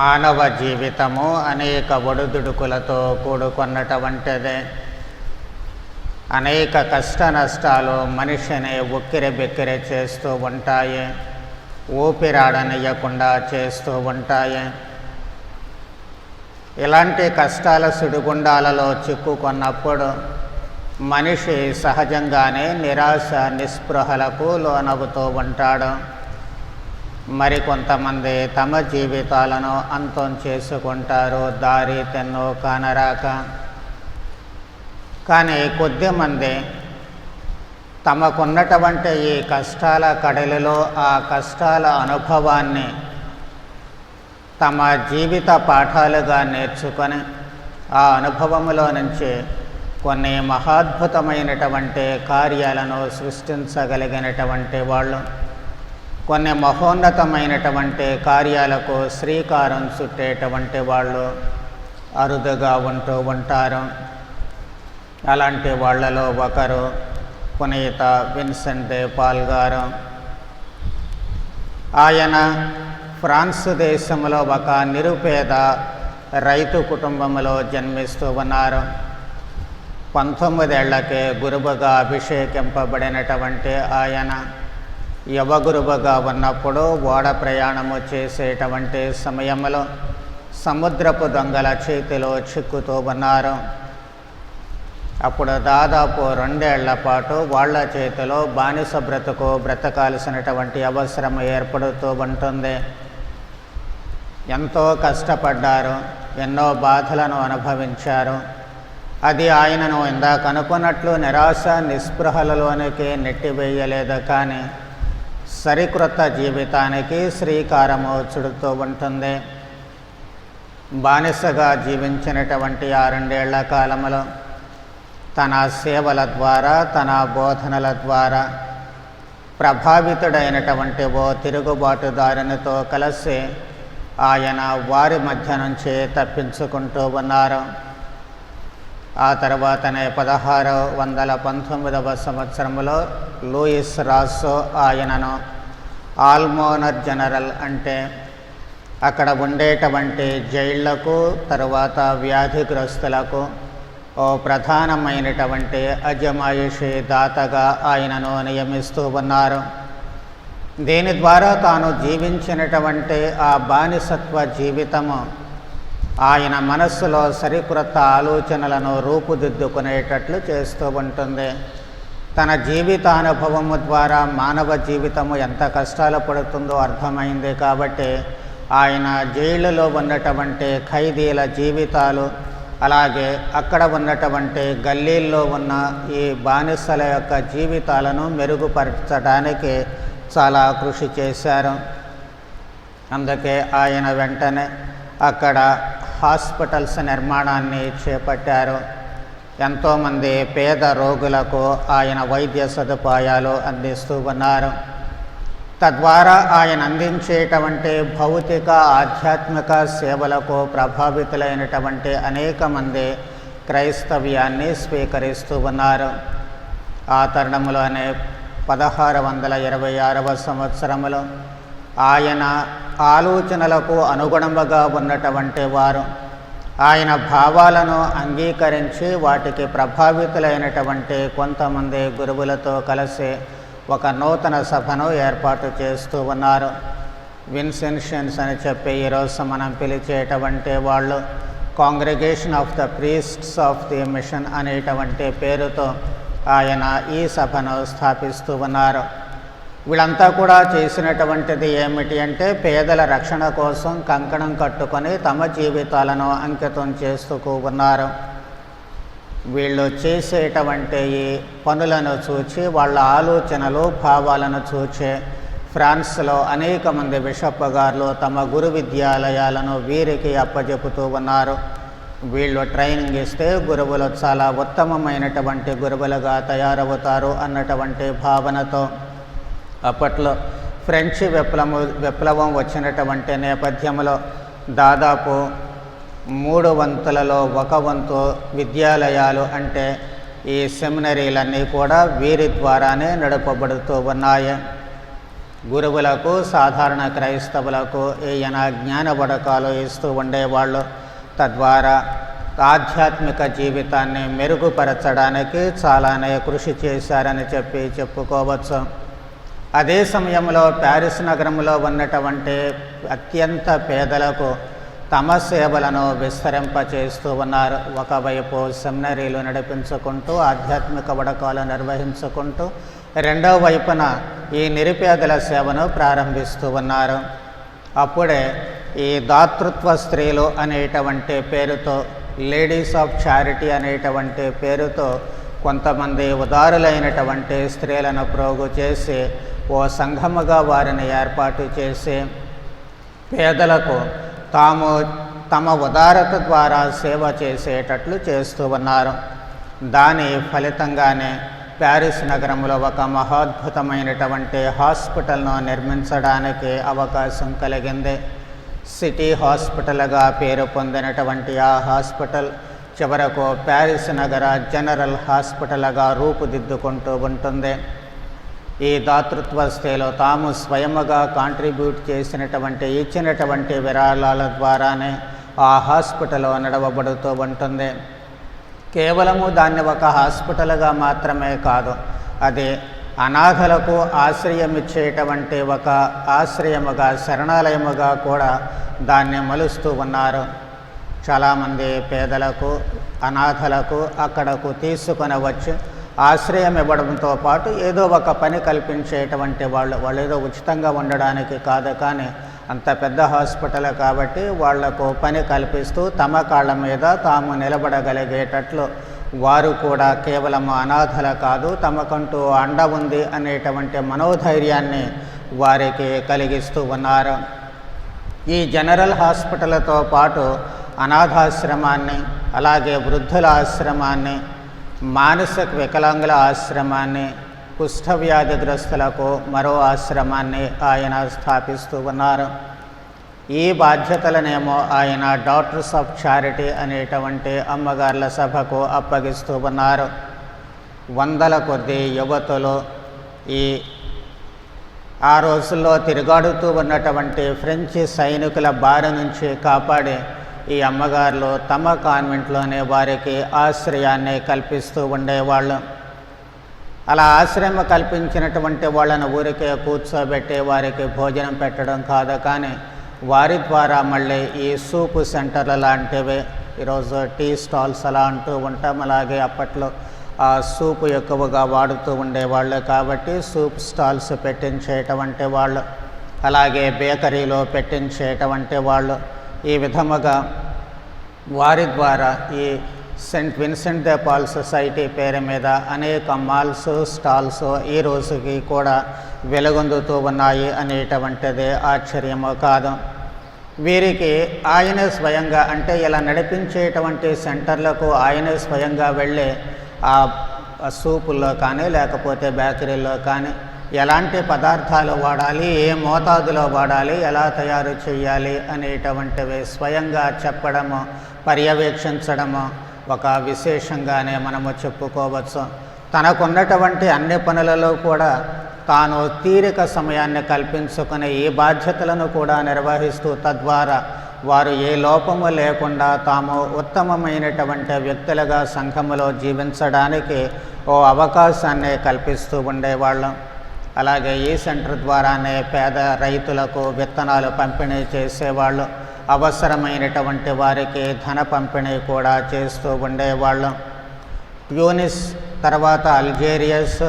మానవ జీవితము అనేక ఒడిదుడుకులతో కూడుకున్నటువంటిదే. అనేక కష్ట నష్టాలు మనిషిని ఉక్కిరిబిక్కిరి చేస్తూ ఉంటాయి, ఊపిరాడనియకుండా చేస్తూ ఉంటాయి. ఇలాంటి కష్టాల సుడిగుండాలలో చిక్కుకున్నప్పుడు మనిషి సహజంగానే నిరాశ నిస్పృహలకు లోనవుతూ ఉంటాడు. మరికొంతమంది తమ జీవితాలను అంతం చేసుకుంటారు, దారి తెన్నో కానరాక. కానీ కొద్దిమంది తమకున్నటువంటి ఈ కష్టాల కడలిలో ఆ కష్టాల అనుభవాన్ని తమ జీవిత పాఠాలుగా నేర్చుకొని ఆ అనుభవములో నుంచి కొన్ని మహాద్భుతమైనటువంటి కార్యాలను సృష్టించగలిగినటువంటి వాళ్ళు, కొన్ని మహోన్నతమైనటువంటి కార్యాలకు శ్రీకారం చుట్టేటువంటి వాళ్ళు అరుదుగా ఉంటూ ఉంటారు. అలాంటి వాళ్ళలో ఒకరు పునీత విన్సెంట్ డే పాల్ గారు. ఆయన ఫ్రాన్స్ దేశంలో ఒక నిరుపేద రైతు కుటుంబంలో జన్మిస్తూ ఉన్నారు. 19 ఏళ్లకే గురువుగా అభిషేకింపబడినటువంటి ఆయన యువగురువుగా ఉన్నప్పుడు ఓడ ప్రయాణము చేసేటువంటి సమయంలో సముద్రపు దొంగల చేతిలో చిక్కుతూ ఉన్నారు. అప్పుడు దాదాపు 2 ఏళ్ల పాటు వాళ్ళ చేతిలో బానిస బ్రతకాల్సినటువంటి అవసరం ఏర్పడుతూ ఉంటుంది. ఎంతో కష్టపడ్డారు, ఎన్నో బాధలను అనుభవించారు. అది ఆయనను ఇందాక అనుకున్నట్లు నిరాశ నిస్పృహలలోనికి నెట్టివేయలేదు, కానీ సరికొత్త జీవితానికి శ్రీకారము చుడుతూ ఉంటుంది. బానిసగా జీవించినటువంటి ఆ 2 ఏళ్ల కాలంలో తన సేవల ద్వారా, తన బోధనల ద్వారా ప్రభావితుడైనటువంటి ఓ తిరుగుబాటుదారునితో కలిసి ఆయన వారి మధ్య నుంచి తప్పించుకుంటూ ఉన్నారు. ఆ తర్వాతనే 1619వ సంవత్సరంలో లూయిస్ రాసో ఆయనను ఆల్మోనర్ జనరల్, అంటే అక్కడ ఉండేటువంటి జైళ్లకు తరువాత వ్యాధిగ్రస్తులకు ఓ ప్రధానమైనటువంటి అజమాయిషీ దాతగా ఆయనను నియమిస్తూ ఉన్నారు. దీని ద్వారా తాను జీవించినటువంటి ఆ బానిసత్వ జీవితము ఆయన మనస్సులో సరికొత్త ఆలోచనలను రూపుదిద్దుకునేటట్లు చేస్తూ ఉంటుంది. తన జీవితానుభవము ద్వారా మానవ జీవితము ఎంత కష్టాలు పడుతుందో అర్థమైంది. కాబట్టి ఆయన జైలులో ఉన్నటువంటి ఖైదీల జీవితాలు, అలాగే అక్కడ ఉన్నటువంటి గల్లీల్లో ఉన్న ఈ బానిసల యొక్క జీవితాలను మెరుగుపరచడానికి చాలా కృషి చేశారు. అందుకే ఆయన వెంటనే అక్కడ హాస్పిటల్స్ నిర్మాణాన్ని చేపట్టారు. ఎంతోమంది పేద రోగులకు ఆయన వైద్య సదుపాయాలు అందిస్తూ ఉన్నారు. తద్వారా ఆయన అందించేటువంటి భౌతిక ఆధ్యాత్మిక సేవలకు ప్రభావితులైనటువంటి అనేక మంది క్రైస్తవ్యాన్ని స్వీకరిస్తూ ఉన్నారు. ఆ తరుణంలోనే 1626వ సంవత్సరంలో ఆయన ఆలోచనలకు అనుగుణంగా ఉన్నటువంటి వారు ఆయన భావాలను అంగీకరించి వాటికి ప్రభావితులైనటువంటి కొంతమంది గురువులతో కలిసి ఒక నూతన సభను ఏర్పాటు చేస్తూ ఉన్నారు. విన్సెన్షియన్స్ అని చెప్పి ఈరోజు మనం పిలిచేటువంటి వాళ్ళు congregation of the priests of the mission అనేటువంటి పేరుతో ఆయన ఈ సభను స్థాపిస్తూ ఉన్నారు. వీళ్ళంతా కూడా చేసినటువంటిది ఏమిటి అంటే, పేదల రక్షణ కోసం కంకణం కట్టుకొని తమ జీవితాలను అంకితం చేస్తూ ఉన్నారు. వీళ్ళు చేసేటువంటి ఈ పనులను చూచి, వాళ్ళ ఆలోచనలు భావాలను చూచి ఫ్రాన్స్లో అనేక మంది బిషప్ గారు తమ గురు విద్యాలయాలను వీరికి అప్పచెపుతూ ఉన్నారు. వీళ్ళు ట్రైనింగ్ ఇస్తే గురువులు చాలా ఉత్తమమైనటువంటి గురువులుగా తయారవుతారు అన్నటువంటి భావనతో అప్పట్లో ఫ్రెంచ్ విప్లవం వచ్చినటువంటి నేపథ్యంలో దాదాపు 3 వంతులలో 1 వంతు విద్యాలయాలు, అంటే ఈ సెమినరీలన్నీ కూడా వీరి ద్వారానే నడపబడుతూ ఉన్నాయి. గురువులకు సాధారణ క్రైస్తవులకు ఈయన జ్ఞానబడకాలు ఇస్తూ ఉండేవాళ్ళు. తద్వారా ఆధ్యాత్మిక జీవితాన్ని మెరుగుపరచడానికి చాలానే కృషి చేశారని చెప్పుకోవచ్చు. అదే సమయంలో ప్యారిస్ నగరంలో ఉన్నటువంటి అత్యంత పేదలకు తమ సేవలను విస్తరింపచేస్తూ ఉన్నారు. ఒకవైపు సెమినరీలు నడిపించుకుంటూ ఆధ్యాత్మిక వడకాలు నిర్వహించుకుంటూ రెండవ వైపున ఈ నిరుపేదల సేవను ప్రారంభిస్తూ ఉన్నారు. అప్పుడే ఈ దాతృత్వ స్త్రీలు అనేటువంటి పేరుతో, లేడీస్ ఆఫ్ చారిటీ అనేటువంటి పేరుతో కొంతమంది ఉదారులైనటువంటి స్త్రీలను ప్రోగు చేసి ఓ సంఘముగా వారిని ఏర్పాటు చేసి పేదలకు తమ ఉదారత ద్వారా సేవ చేసేటట్లు చేస్తూ ఉన్నారు. దాని ఫలితంగానే ప్యారిస్ నగరంలో ఒక మహోద్భుతమైనటువంటి హాస్పిటల్ను నిర్మించడానికి అవకాశం కలిగింది. సిటీ హాస్పిటల్గా పేరు పొందినటువంటి ఆ హాస్పిటల్ చివరకు ప్యారిస్ నగర జనరల్ హాస్పిటల్గా రూపుదిద్దుకుంటూ ఉంటుంది. ఈ దాతృత్వ స్త్రీలు తాము స్వయముగా కాంట్రిబ్యూట్ ఇచ్చినటువంటి విరాళాల ద్వారానే ఆ హాస్పిటల్ నడవబడుతూ ఉంటుంది. కేవలము దాన్ని ఒక హాస్పిటల్గా మాత్రమే కాదు, అది అనాథలకు ఆశ్రయమిచ్చేటువంటి ఒక ఆశ్రయముగా, శరణాలయముగా కూడా దాన్ని మలుస్తూ ఉన్నారు. చాలామంది పేదలకు, అనాథలకు అక్కడకు తీసుకొని వచ్చి ఆశ్రయం ఇవ్వడంతో పాటు ఏదో ఒక పని కల్పించేటువంటి వాళ్ళు ఏదో ఉచితంగా ఉండడానికి కాదు, కానీ అంత పెద్ద హాస్పిటల్ కాబట్టి వాళ్లకు పని కల్పిస్తూ తమ కాళ్ళ మీద తాము నిలబడగలిగేటట్లు వారు కూడా కేవలం అనాథల కాదు, తమకంటూ అండ ఉంది అనేటువంటి మనోధైర్యాన్ని వారికి కలిగిస్తూ ఉన్నారు. ఈ జనరల్ హాస్పిటల్తో పాటు అనాథాశ్రమాన్ని, అలాగే వృద్ధుల ఆశ్రమాన్ని, మానసిక వికలాంగుల ఆశ్రమాన్ని, కుష్ఠవ్యాధిగ్రస్తులకు మరో ఆశ్రమాన్ని ఆయన స్థాపిస్తూ ఉన్నారు. ఈ బాధ్యతలనేమో ఆయన డాటర్స్ ఆఫ్ చారిటీ అనేటువంటి అమ్మగార్ల సభకు అప్పగిస్తూ ఉన్నారు. వందల కొద్ది యువతులు ఆ రోజుల్లో తిరుగాడుతూ ఉన్నటువంటి ఫ్రెంచ్ సైనికుల బారి నుంచి కాపాడి ఈ అమ్మగారులు తమ కాన్వెంట్లోనే వారికి ఆశ్రయాన్ని కల్పిస్తూ ఉండేవాళ్ళు. అలా ఆశ్రయం కల్పించినటువంటి వాళ్ళను ఊరికే కూర్చోబెట్టి వారికి భోజనం పెట్టడం కాదు, కానీ వారి ద్వారా మళ్ళీ ఈ సూపు సెంటర్లు లాంటివి, ఈరోజు టీ స్టాల్స్ అలా అంటూ ఉంటాం, అలాగే అప్పట్లో ఆ సూపు ఎక్కువగా వాడుతూ ఉండేవాళ్ళు కాబట్టి సూప్ స్టాల్స్ పెట్టించేటువంటి వాళ్ళు, అలాగే బేకరీలో పెట్టించేటువంటి వాళ్ళు, ఈ విధముగా వారి ద్వారా ఈ Saint Vincent de Paul society పేరు మీద అనేక మాల్స్, స్టాల్స్ ఈ రోజుకి కూడా వెలుగొందుతూ ఉన్నాయి అనేటువంటిది ఆశ్చర్యమో కాదు. వీరికి ఆయనే స్వయంగా, అంటే ఇలా నడిపించేటువంటి సెంటర్లకు ఆయనే స్వయంగా వెళ్ళి ఆ సూపుల్లో కానీ లేకపోతే బేకరీల్లో కానీ ఎలాంటి పదార్థాలు వాడాలి, ఏ మోతాదులో వాడాలి, ఎలా తయారు చేయాలి అనేటువంటివి స్వయంగా చెప్పడము, పర్యవేక్షించడము ఒక విశేషంగానే మనము చెప్పుకోవచ్చు. తనకున్నటువంటి అన్ని పనులలో కూడా తాను తీరిక సమయాన్ని కల్పించుకుని ఈ బాధ్యతలను కూడా నిర్వహిస్తూ తద్వారా వారు ఏ లోపము లేకుండా తాము ఉత్తమమైనటువంటి వ్యక్తులుగా సంఘములో జీవించడానికి ఓ అవకాశాన్ని కల్పిస్తూ ఉండేవాళ్ళం. అలాగే ఈ సెంటర్ ద్వారానే పేద రైతులకు విత్తనాలు పంపిణీ చేసేవాళ్ళు, అవసరమైనటువంటి వారికి ధన పంపిణీ కూడా చేస్తూ ఉండేవాళ్ళం. ట్యూనిస్ తర్వాత అల్జీరియస్,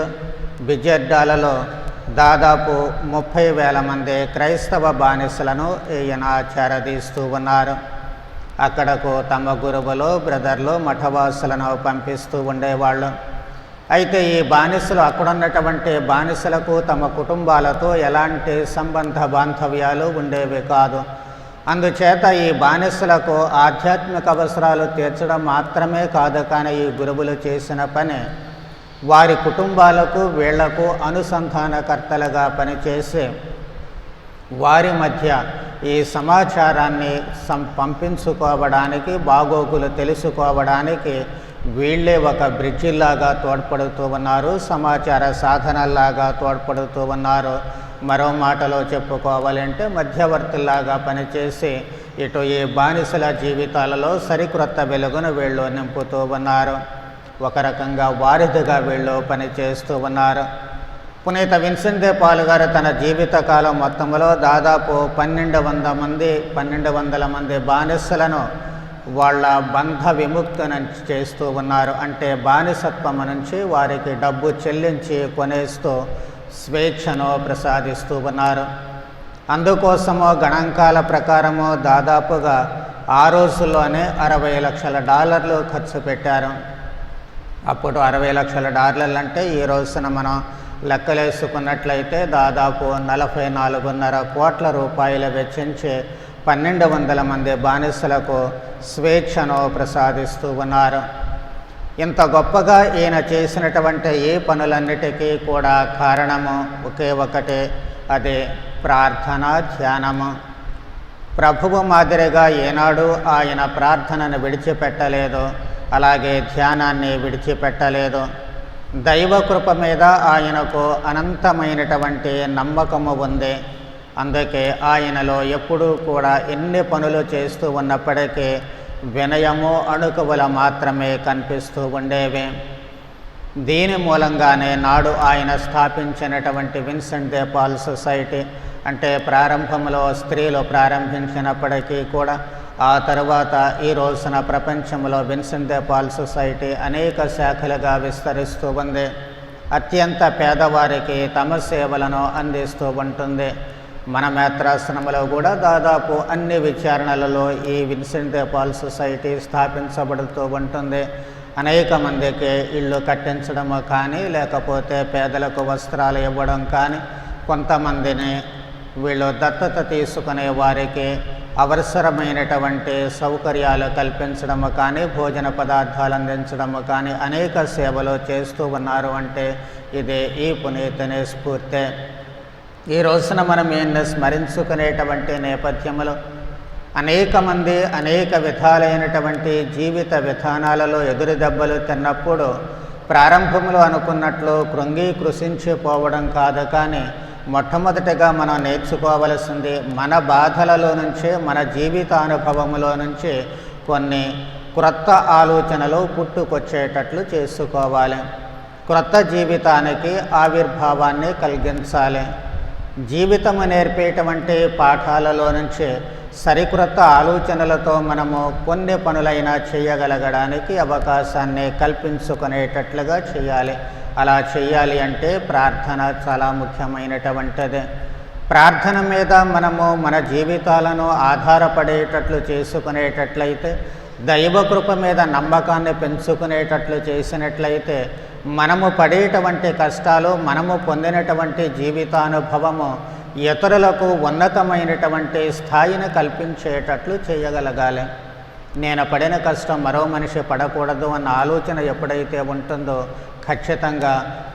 బిజెడ్డాలలో దాదాపు 30,000 మంది క్రైస్తవ బానిసలను ఈయన చేరదీస్తూ ఉన్నారు. అక్కడకు తమ గురువులు, బ్రదర్లు, మఠవాసులను పంపిస్తూ ఉండేవాళ్ళు. అయితే ఈ బానిసలు, అక్కడున్నటువంటి బానిసలకు తమ కుటుంబాలతో ఎలాంటి సంబంధ బాంధవ్యాలు ఉండేవి కాదు. అందుచేత ఈ బానిసలకు ఆధ్యాత్మిక అవసరాలు తీర్చడం మాత్రమే కాదు, కానీ ఈ గురువులు చేసిన పని వారి కుటుంబాలకు వీళ్లకు అనుసంధానకర్తలుగా పనిచేసి వారి మధ్య ఈ సమాచారాన్ని పంపించుకోవడానికి, బాగోగులు తెలుసుకోవడానికి వీళ్ళే ఒక బ్రిడ్జిలాగా తోడ్పడుతూ ఉన్నారు, సమాచార సాధనాల్లాగా తోడ్పడుతూ ఉన్నారు. మరో మాటలో చెప్పుకోవాలంటే మధ్యవర్తుల్లాగా పనిచేసి ఇటు ఈ బానిసల జీవితాలలో సరికొత్త వెలుగును వీళ్ళు నింపుతూ ఉన్నారు. ఒక రకంగా వారిదిగా వీళ్ళు పనిచేస్తూ ఉన్నారు. పునీత విన్సెంట్ డే పాల్ గారు తన జీవితకాలం మొత్తంలో దాదాపు 1200 మంది బానిసలను వాళ్ళ బంధ విముక్తిని చేస్తూ ఉన్నారు. అంటే బానిసత్వం నుంచి వారికి డబ్బు చెల్లించి కొనేస్తూ స్వేచ్ఛను ప్రసాదిస్తూ ఉన్నారు. అందుకోసమో గణాంకాల ప్రకారము దాదాపుగా ఆ రోజుల్లోనే $60 లక్షల ఖర్చు పెట్టారు. అప్పుడు $60 లక్షల అంటే ఈ రోజున మనం లెక్కలేసుకున్నట్లయితే దాదాపు 44.5 కోట్ల రూపాయలు వెచ్చించి 1200 మంది బానిసలకు స్వేచ్ఛను ప్రసాదిస్తూ ఉన్నారు. ఇంత గొప్పగా ఈయన చేసినటువంటి ఈ పనులన్నిటికీ కూడా కారణము ఒకే ఒకటే, అదే ప్రార్థన, ధ్యానము. ప్రభువు మాదిరిగా ఏనాడు ఆయన ప్రార్థనను విడిచిపెట్టలేదు, అలాగే ధ్యానాన్ని విడిచిపెట్టలేదు. దైవ కృప మీద ఆయనకు అనంతమైనటువంటి నమ్మకము ఉంది. అందుకే ఆయనలో ఎప్పుడూ కూడా ఎన్ని పనులు చేస్తూ ఉన్నప్పటికీ వినయము, అణుకువల మాత్రమే కనిపిస్తూ ఉండేవి. దీని మూలంగానే నాడు ఆయన స్థాపించినటువంటి విన్సెంట్ డే పాల్ సొసైటీ, అంటే ప్రారంభంలో స్త్రీలు ప్రారంభించినప్పటికీ కూడా ఆ తరువాత ఈ రోజున ప్రపంచంలో విన్సెంట్ డే పాల్ సొసైటీ అనేక శాఖలుగా విస్తరిస్తూ ఉంది. అత్యంత పేదవారికి తమ సేవలను అందిస్తూ ఉంటుంది. మన మేత్రాసనంలో కూడా దాదాపు అన్ని విచారణలలో ఈ విన్సెంట్ డే పాల్ సొసైటీ స్థాపించబడుతూ ఉంటుంది. అనేక మందికి ఇళ్ళు కట్టించడము కానీ, లేకపోతే పేదలకు వస్త్రాలు ఇవ్వడం కానీ, కొంతమందిని వీళ్ళు దత్తత తీసుకునే వారికి అవసరమైనటువంటి సౌకర్యాలు కల్పించడము కానీ, భోజన పదార్థాలు అందించడము కానీ అనేక సేవలు చేస్తూ ఉన్నారు. అంటే ఇది ఈ పునీతుని స్ఫూర్తే. ఈ రోజున మనం ఈయన్ని స్మరించుకునేటువంటి నేపథ్యంలో అనేక మంది అనేక విధాలైనటువంటి జీవిత విధానాలలో ఎదురు దెబ్బలు తిన్నప్పుడు ప్రారంభంలో అనుకున్నట్లు కృంగి కృషించిపోవడం కాదు, కానీ మొట్టమొదటిగా మనం నేర్చుకోవలసింది మన బాధలలో నుంచే, మన జీవితానుభవంలో నుంచి కొన్ని క్రొత్త ఆలోచనలు పుట్టుకొచ్చేటట్లు చేసుకోవాలి. క్రొత్త జీవితానికి ఆవిర్భావాన్ని కలిగించాలి. జీవితము నేర్పేటువంటి పాఠాలలో నుంచి సరికొత్త ఆలోచనలతో మనము కొన్ని పనులైనా చేయగలగడానికి అవకాశాన్ని కల్పించుకునేటట్లుగా చేయాలి. అలా చేయాలి అంటే ప్రార్థన చాలా ముఖ్యమైనటువంటిది. ప్రార్థన మీద మనము మన జీవితాలను ఆధారపడేటట్లు చేసుకునేటట్లయితే, దైవకృప మీద నమ్మకాన్ని పెంచుకునేటట్లు చేసినట్లయితే మనము పడేటువంటి కష్టాలు, మనము పొందినటువంటి జీవితానుభవము ఇతరులకు ఉన్నతమైనటువంటి స్థాయిని కల్పించేటట్లు చేయగలగాలి. నేను పడిన కష్టం మరో మనిషి పడకూడదు అన్న ఆలోచన ఎప్పుడైతే ఉంటుందో ఖచ్చితంగా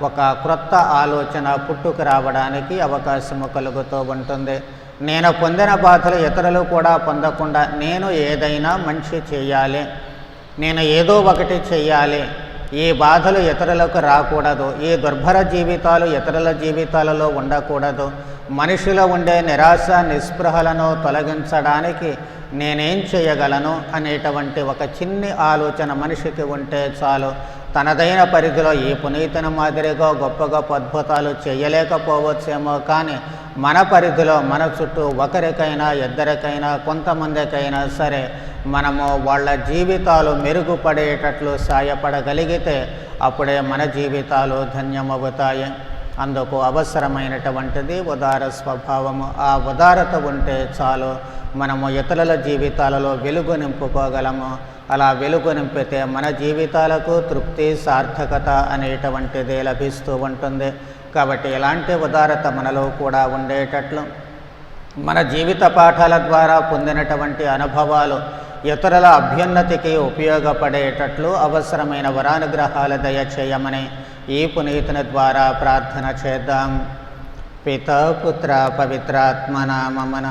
ఒక క్రొత్త ఆలోచన పుట్టుకు రావడానికి అవకాశము కలుగుతూ ఉంటుంది. నేను పొందిన బాధలు ఇతరులు కూడా పొందకుండా నేను ఏదైనా మంచి చేయాలి, నేను ఏదో ఒకటి చేయాలి, ఈ బాధలు ఇతరులకు రాకూడదు, ఈ దుర్భర జీవితాలు ఇతరుల జీవితాలలో ఉండకూడదు, మనిషిలో ఉండే నిరాశ నిస్పృహలను తొలగించడానికి నేనేం చేయగలను అనేటువంటి ఒక చిన్ని ఆలోచన మనిషికి ఉంటే చాలు. తనదైన పరిధిలో ఈ పునీతుని మాదిరిగా గొప్ప గొప్ప అద్భుతాలు చేయలేకపోవచ్చేమో, కానీ మన పరిధిలో మన చుట్టూ ఒకరికైనా, ఇద్దరికైనా, కొంతమందికైనా సరే మనము వాళ్ళ జీవితాలు మెరుగుపడేటట్లు సాయపడగలిగితే అప్పుడే మన జీవితాలు ధన్యమవుతాయి. అందుకు అవసరమైనటువంటిది ఉదార స్వభావము. ఆ ఉదారత ఉంటే చాలు, మనము ఇతరుల జీవితాలలో వెలుగు నింపుకోగలము. అలా వెలుగు నింపితే మన జీవితాలకు తృప్తి, సార్థకత అనేటువంటిది లభిస్తూ ఉంటుంది. కాబట్టి ఇలాంటి ఉదారత మనలో కూడా ఉండేటట్లు, మన జీవిత పాఠాల ద్వారా పొందినటువంటి అనుభవాలు ఇతరుల అభ్యున్నతికి ఉపయోగపడేటట్లు అవసరమైన వరానుగ్రహాలు దయచేయమని ఈ పునీతుని ద్వారా ప్రార్థన చేద్దాం. పితా పుత్ర పవిత్రాత్మ నామమున.